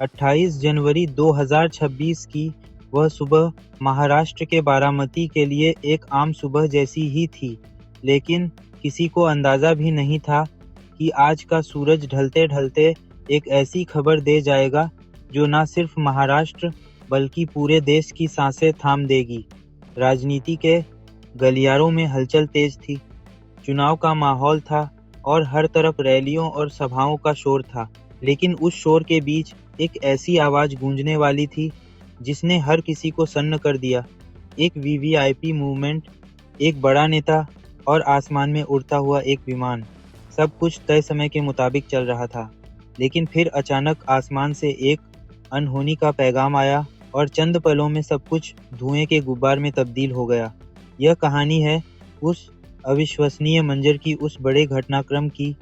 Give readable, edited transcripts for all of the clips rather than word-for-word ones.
28 जनवरी 2026 की वह सुबह महाराष्ट्र के बारामती के लिए एक आम सुबह जैसी ही थी, लेकिन किसी को अंदाजा भी नहीं था कि आज का सूरज ढलते-ढलते एक ऐसी खबर दे जाएगा जो न सिर्फ महाराष्ट्र बल्कि पूरे देश की सांसें थाम देगी। राजनीति के गलियारों में हलचल तेज थी। चुनाव का माहौल था और हर तरफ रैलियों और सभाओं का शोर था, लेकिन उस शोर के बीच एक ऐसी आवाज गूंजने वाली थी जिसने हर किसी को सन्न कर दिया। एक वीवीआईपी मूवमेंट, एक बड़ा नेता और आसमान में उड़ता हुआ एक विमान। सब कुछ तय समय के मुताबिक चल रहा था, लेकिन फिर अचानक आसमान से एक अनहोनी का पैगाम आया और चंद पलों में सब कुछ धुएं के गुब्बार में तब्दील हो गया। यह कहानी है उस अविश्वसनीय मंजर की, उस बड़े घटनाक्रम की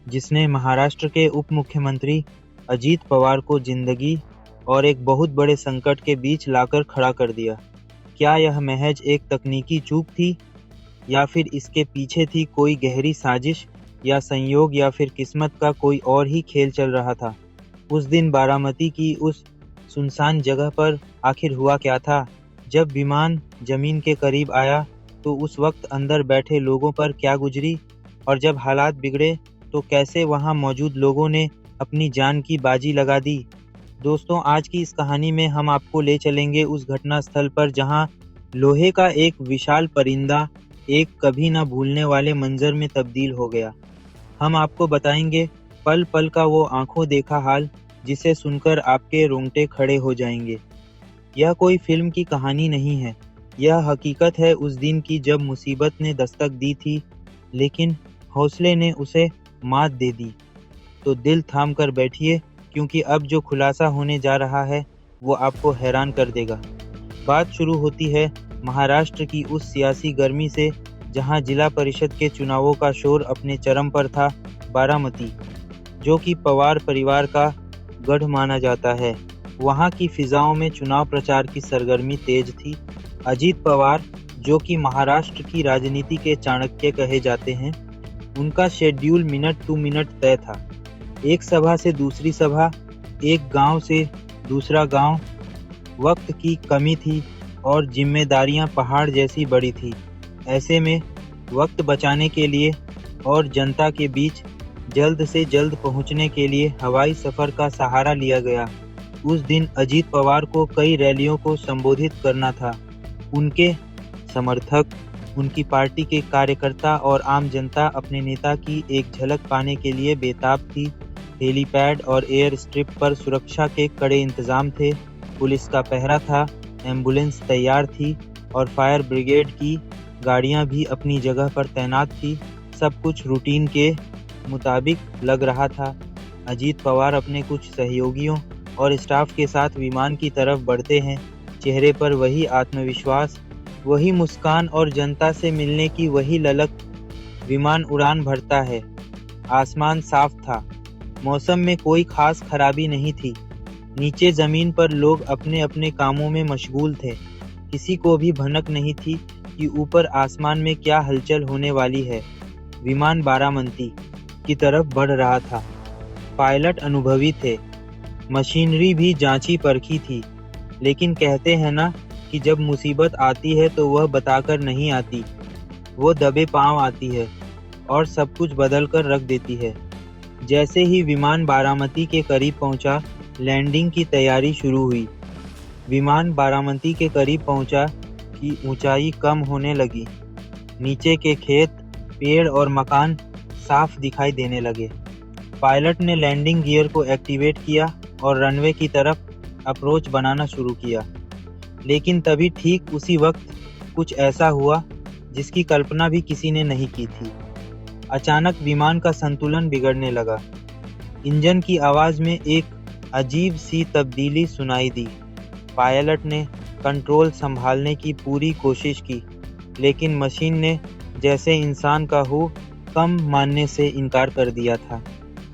जिसने महाराष्ट्र के उप मुख्यमंत्री अजीत पवार को जिंदगी और एक बहुत बड़े संकट के बीच लाकर खड़ा कर दिया। क्या यह महज एक तकनीकी चूक थी, या फिर इसके पीछे थी कोई गहरी साजिश, या संयोग, या फिर किस्मत का कोई और ही खेल चल रहा था? उस दिन बारामती की उस सुनसान जगह पर आखिर हुआ क्या था? जब विमान जमीन के करीब आया तो उस वक्त अंदर बैठे लोगों पर क्या गुजरी, और जब हालात बिगड़े तो कैसे वहां मौजूद लोगों ने अपनी जान की बाजी लगा दी? दोस्तों, आज की इस कहानी में हम आपको ले चलेंगे उस घटना स्थल पर जहां लोहे का एक विशाल परिंदा एक कभी ना भूलने वाले मंजर में तब्दील हो गया। हम आपको बताएंगे पल पल का वो आंखों देखा हाल जिसे सुनकर आपके रोंगटे खड़े हो जाएंगे। यह कोई फिल्म की कहानी नहीं है, यह हकीकत है उस दिन की जब मुसीबत ने दस्तक दी थी, लेकिन हौसले ने उसे मात दे दी। तो दिल थाम कर बैठिए, क्योंकि अब जो खुलासा होने जा रहा है वो आपको हैरान कर देगा। बात शुरू होती है महाराष्ट्र की उस सियासी गर्मी से जहां जिला परिषद के चुनावों का शोर अपने चरम पर था। बारामती, जो कि पवार परिवार का गढ़ माना जाता है, वहां की फिजाओं में चुनाव प्रचार की सरगर्मी तेज थी। अजीत पवार, जो कि महाराष्ट्र की राजनीति के चाणक्य कहे जाते हैं, उनका शेड्यूल मिनट टू मिनट तय था। एक सभा से दूसरी सभा, एक गांव से दूसरा गांव। वक्त की कमी थी और जिम्मेदारियां पहाड़ जैसी बड़ी थी। ऐसे में वक्त बचाने के लिए और जनता के बीच जल्द से जल्द पहुंचने के लिए हवाई सफर का सहारा लिया गया। उस दिन अजीत पवार को कई रैलियों को संबोधित करना था। उनके समर्थक, उनकी पार्टी के कार्यकर्ता और आम जनता अपने नेता की एक झलक पाने के लिए बेताब थी। हेलीपैड और एयर स्ट्रिप पर सुरक्षा के कड़े इंतजाम थे, पुलिस का पहरा था, एम्बुलेंस तैयार थी और फायर ब्रिगेड की गाड़ियां भी अपनी जगह पर तैनात थी। सब कुछ रूटीन के मुताबिक लग रहा था। अजीत पवार अपने कुछ सहयोगियों और स्टाफ के साथ विमान की तरफ बढ़ते हैं। चेहरे पर वही आत्मविश्वास, वही मुस्कान और जनता से मिलने की वही ललक। विमान उड़ान भरता है। आसमान साफ था, मौसम में कोई खास खराबी नहीं थी। नीचे जमीन पर लोग अपने अपने कामों में मशगूल थे। किसी को भी भनक नहीं थी कि ऊपर आसमान में क्या हलचल होने वाली है। विमान बारामती की तरफ बढ़ रहा था। पायलट अनुभवी थे, मशीनरी भी जांची परखी थी, लेकिन कहते हैं ना कि जब मुसीबत आती है तो वह बताकर नहीं आती, वो दबे पांव आती है और सब कुछ बदल कर रख देती है। जैसे ही विमान बारामती के करीब पहुंचा, लैंडिंग की तैयारी शुरू हुई। विमान बारामती के करीब पहुंचा कि ऊंचाई कम होने लगी। नीचे के खेत, पेड़ और मकान साफ दिखाई देने लगे। पायलट ने लैंडिंग गियर को एक्टिवेट किया और रनवे की तरफ अप्रोच बनाना शुरू किया। लेकिन तभी ठीक उसी वक्त कुछ ऐसा हुआ जिसकी कल्पना भी किसी ने नहीं की थी। अचानक विमान का संतुलन बिगड़ने लगा। इंजन की आवाज में एक अजीब सी तब्दीली सुनाई दी। पायलट ने कंट्रोल संभालने की पूरी कोशिश की, लेकिन मशीन ने जैसे इंसान का हो कम मानने से इनकार कर दिया था।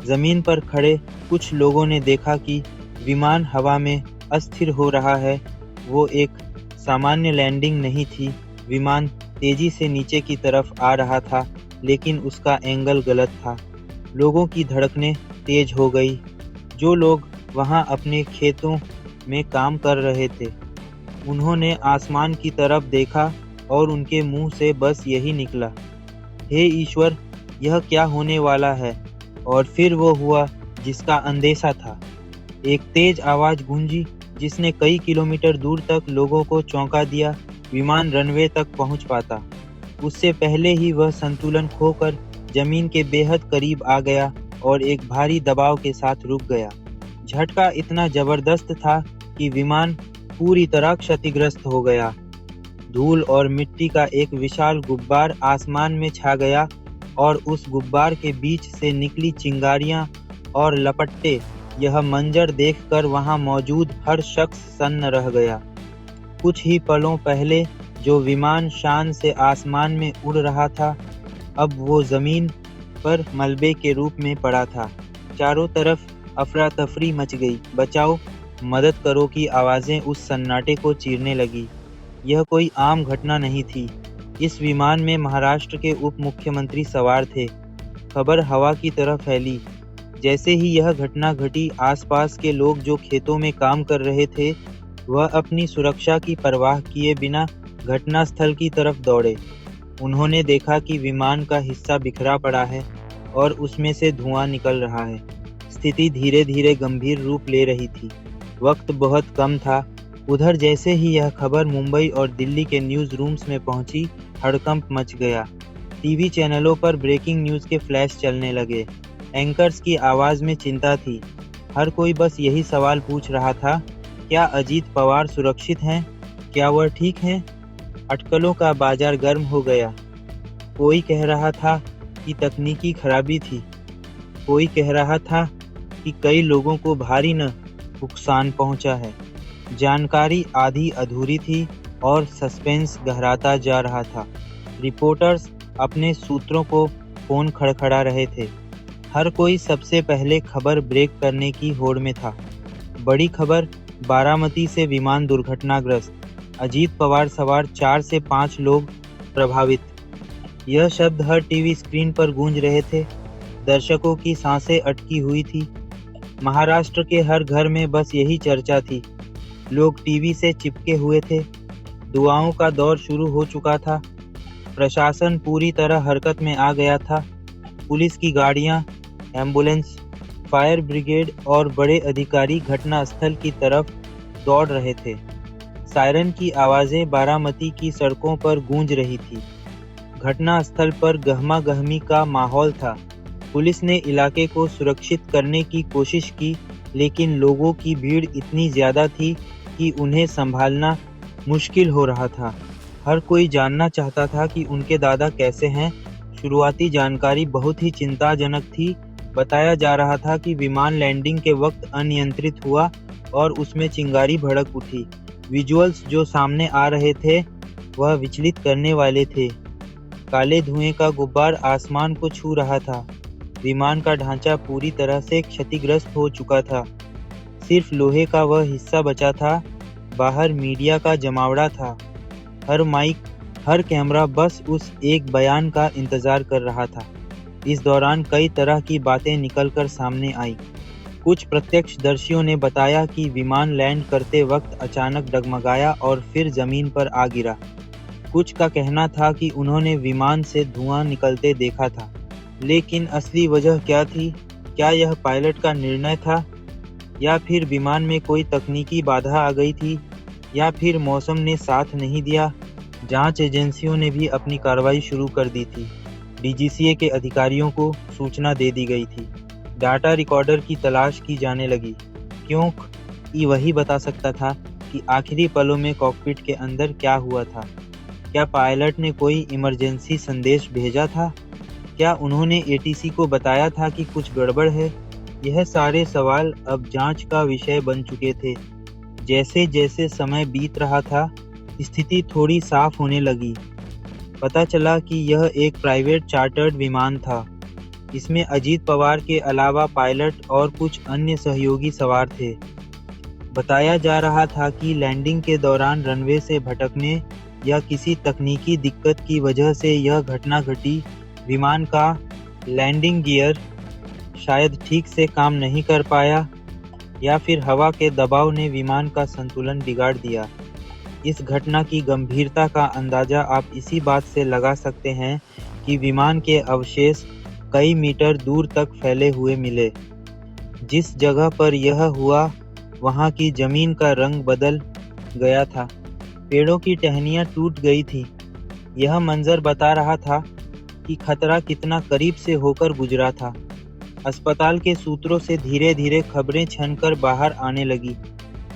जमीन पर खड़े कुछ लोगों ने देखा कि विमान हवा में अस्थिर हो रहा है। वो एक सामान्य लैंडिंग नहीं थी। विमान तेजी से नीचे की तरफ आ रहा था, लेकिन उसका एंगल गलत था। लोगों की धड़कनें तेज हो गई। जो लोग वहां अपने खेतों में काम कर रहे थे। उन्होंने आसमान की तरफ देखा और उनके मुंह से बस यही निकला, हे ईश्वर, यह क्या होने वाला है? और फिर वो हुआ जिसका अंदेशा था। एक तेज आवाज गूंजी जिसने कई किलोमीटर दूर तक लोगों को चौंका दिया। विमान रनवे तक पहुंच पाता उससे पहले ही वह संतुलन खोकर जमीन के बेहद करीब आ गया और एक भारी दबाव के साथ रुक गया। झटका इतना जबरदस्त था कि विमान पूरी तरह क्षतिग्रस्त हो गया। धूल और मिट्टी का एक विशाल गुब्बार आसमान में छा गया और उस गुब्बार के बीच से निकली चिंगारियां और लपट्टे। यह मंजर देखकर वहां मौजूद हर शख्स सन्न रह गया। कुछ ही पलों पहले जो विमान शान से आसमान में उड़ रहा था, अब वो जमीन पर मलबे के रूप में पड़ा था। चारों तरफ अफरा तफरी मच गई। बचाओ, मदद करो की आवाजें उस सन्नाटे को चीरने लगी। यह कोई आम घटना नहीं थी। इस विमान में महाराष्ट्र के उप मुख्यमंत्री सवार थे। खबर हवा की तरह फैली। जैसे ही यह घटना घटी, आसपास के लोग जो खेतों में काम कर रहे थे, वह अपनी सुरक्षा की परवाह किए बिना घटनास्थल की तरफ दौड़े। उन्होंने देखा कि विमान का हिस्सा बिखरा पड़ा है और उसमें से धुआं निकल रहा है। स्थिति धीरे धीरे गंभीर रूप ले रही थी। वक्त बहुत कम था। उधर जैसे ही यह खबर मुंबई और दिल्ली के न्यूज़ रूम्स में पहुंची, हड़कंप मच गया। टीवी चैनलों पर ब्रेकिंग न्यूज़ के फ्लैश चलने लगे। एंकर्स की आवाज़ में चिंता थी। हर कोई बस यही सवाल पूछ रहा था, क्या अजीत पवार सुरक्षित हैं? क्या वह ठीक हैं? अटकलों का बाजार गर्म हो गया। कोई कह रहा था कि तकनीकी खराबी थी। कोई कह रहा था कि कई लोगों को भारी नुकसान पहुंचा है। जानकारी आधी अधूरी थी और सस्पेंस गहराता जा रहा था। रिपोर्टर्स अपने सूत्रों को फोन खड़खड़ा रहे थे। हर कोई सबसे पहले खबर ब्रेक करने की होड़ में था। बड़ी खबर, बारामती से विमान दुर्घटनाग्रस्त, अजीत पवार सवार 4 से 5 लोग प्रभावित। यह शब्द हर टीवी स्क्रीन पर गूंज रहे थे। दर्शकों की सांसें अटकी हुई थी। महाराष्ट्र के हर घर में बस यही चर्चा थी। लोग टीवी से चिपके हुए थे। दुआओं का दौर शुरू हो चुका था। प्रशासन पूरी तरह हरकत में आ गया था। पुलिस की गाड़ियां, एम्बुलेंस, फायर ब्रिगेड और बड़े अधिकारी घटनास्थल की तरफ दौड़ रहे थे। सायरन की आवाजें बारामती की सड़कों पर गूंज रही थी। घटनास्थल पर गहमा-गहमी का माहौल था। पुलिस ने इलाके को सुरक्षित करने की कोशिश की, लेकिन लोगों की भीड़ इतनी ज्यादा थी कि उन्हें संभालना मुश्किल हो रहा था। हर कोई जानना चाहता था कि उनके दादा कैसे हैं। शुरुआती जानकारी बहुत ही चिंताजनक थी। बताया जा रहा था कि विमान लैंडिंग के वक्त अनियंत्रित हुआ और उसमें चिंगारी भड़क उठी। विजुअल्स जो सामने आ रहे थे वह विचलित करने वाले थे। काले धुएं का गुब्बार आसमान को छू रहा था। विमान का ढांचा पूरी तरह से क्षतिग्रस्त हो चुका था। सिर्फ लोहे का वह हिस्सा बचा था। बाहर मीडिया का जमावड़ा था। हर माइक, हर कैमरा बस उस एक बयान का इंतजार कर रहा था। इस दौरान कई तरह की बातें निकलकर सामने आई। कुछ प्रत्यक्षदर्शियों ने बताया कि विमान लैंड करते वक्त अचानक डगमगाया और फिर जमीन पर आ गिरा। कुछ का कहना था कि उन्होंने विमान से धुआं निकलते देखा था। लेकिन असली वजह क्या थी? क्या यह पायलट का निर्णय था, या फिर विमान में कोई तकनीकी बाधा आ गई थी, या फिर मौसम ने साथ नहीं दिया? जांच एजेंसियों ने भी अपनी कार्रवाई शुरू कर दी थी। डीजीसीए के अधिकारियों को सूचना दे दी गई थी। डाटा रिकॉर्डर की तलाश की जाने लगी, क्योंकि वही बता सकता था कि आखिरी पलों में कॉकपिट के अंदर क्या हुआ था। क्या पायलट ने कोई इमरजेंसी संदेश भेजा था? क्या उन्होंने एटीसी को बताया था कि कुछ गड़बड़ है? यह सारे सवाल अब जांच का विषय बन चुके थे। जैसे जैसे समय बीत रहा था, स्थिति थोड़ी साफ होने लगी। पता चला कि यह एक प्राइवेट चार्टर्ड विमान था। इसमें अजीत पवार के अलावा पायलट और कुछ अन्य सहयोगी सवार थे। बताया जा रहा था कि लैंडिंग के दौरान रनवे से भटकने या किसी तकनीकी दिक्कत की वजह से यह घटना घटी। विमान का लैंडिंग गियर शायद ठीक से काम नहीं कर पाया, या फिर हवा के दबाव ने विमान का संतुलन बिगाड़ दिया। इस घटना की गंभीरता का अंदाजा आप इसी बात से लगा सकते हैं कि विमान के अवशेष कई मीटर दूर तक फैले हुए मिले। जिस जगह पर यह हुआ, वहाँ की जमीन का रंग बदल गया था। पेड़ों की टहनियाँ टूट गई थी। यह मंजर बता रहा था कि खतरा कितना करीब से होकर गुजरा था। अस्पताल के सूत्रों से धीरे-धीरे खबरें छनकर बाहर आने लगी।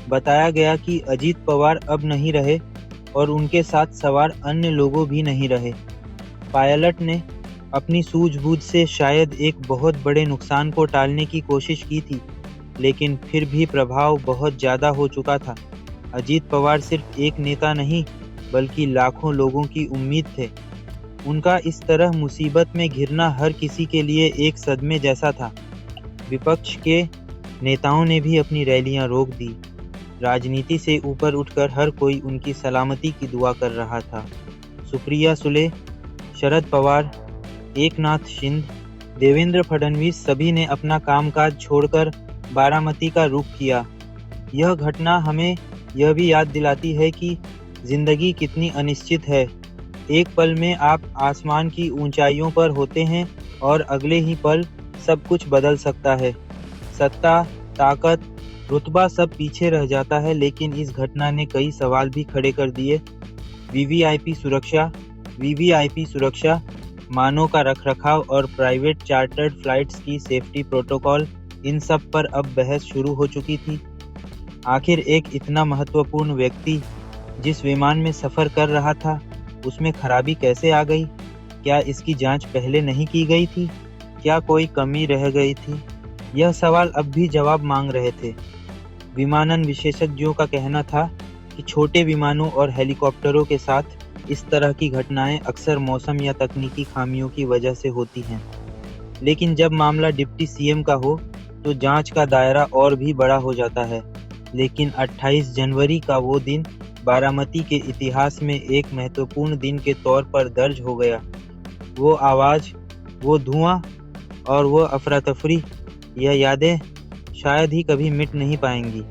बताया गया कि अजीत पवार अब नहीं रहे और उनके साथ सवार अन्य लोगों भी नहीं रहे। पायलट ने अपनी सूझबूझ से शायद एक बहुत बड़े नुकसान को टालने की कोशिश की थी, लेकिन फिर भी प्रभाव बहुत ज़्यादा हो चुका था। अजीत पवार सिर्फ एक नेता नहीं, बल्कि लाखों लोगों की उम्मीद थे। उनका इस तरह मुसीबत में घिरना हर किसी के लिए एक सदमे जैसा था। विपक्ष के नेताओं ने भी अपनी रैलियां रोक दी। राजनीति से ऊपर उठकर हर कोई उनकी सलामती की दुआ कर रहा था। सुप्रिया सुले, शरद पवार, एकनाथ शिंदे, देवेंद्र फडणवीस सभी ने अपना कामकाज छोड़कर बारामती का रुख किया। यह घटना हमें यह भी याद दिलाती है कि जिंदगी कितनी अनिश्चित है। एक पल में आप आसमान की ऊंचाइयों पर होते हैं और अगले ही पल सब कुछ बदल सकता है। सत्ता, ताकत, रुतबा सब पीछे रह जाता है, लेकिन इस घटना ने कई सवाल भी खड़े कर दिए। वीवीआईपी सुरक्षा, मानों का रखरखाव और प्राइवेट चार्टर्ड फ्लाइट्स की सेफ्टी प्रोटोकॉल, इन सब पर अब बहस शुरू हो चुकी थी। आखिर एक इतना महत्वपूर्ण व्यक्ति जिस विमान में सफ़र कर रहा था, उसमें खराबी कैसे आ गई? क्या इसकी जांच पहले नहीं की गई थी? क्या कोई कमी रह गई थी? यह सवाल अब भी जवाब मांग रहे थे। विमानन विशेषज्ञों का कहना था कि छोटे विमानों और हेलीकॉप्टरों के साथ इस तरह की घटनाएं अक्सर मौसम या तकनीकी खामियों की वजह से होती हैं। लेकिन जब मामला डिप्टी सीएम का हो, तो जांच का दायरा और भी बड़ा हो जाता है। लेकिन 28 जनवरी का वो दिन बारामती के इतिहास में एक महत्वपूर्ण दिन के तौर पर दर्ज हो गया। वो आवाज़, वो धुआं और वो अफरा-तफरी, यह यादें शायद ही कभी मिट नहीं पाएंगी।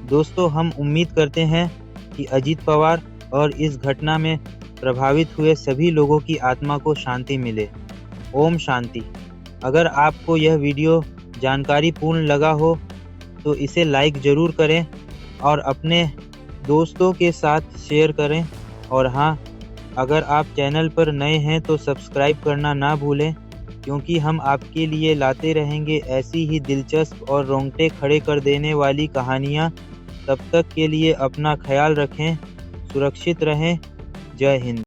दोस्तों, हम उम्मीद करते हैं कि अजीत पवार और इस घटना में प्रभावित हुए सभी लोगों की आत्मा को शांति मिले। ओम शांति। अगर आपको यह वीडियो जानकारीपूर्ण लगा हो तो इसे लाइक ज़रूर करें और अपने दोस्तों के साथ शेयर करें। और हाँ, अगर आप चैनल पर नए हैं तो सब्सक्राइब करना ना भूलें, क्योंकि हम आपके लिए लाते रहेंगे ऐसी ही दिलचस्प और रोंगटे खड़े कर देने वाली कहानियाँ। तब तक के लिए अपना ख्याल रखें, सुरक्षित रहें। जय हिंद।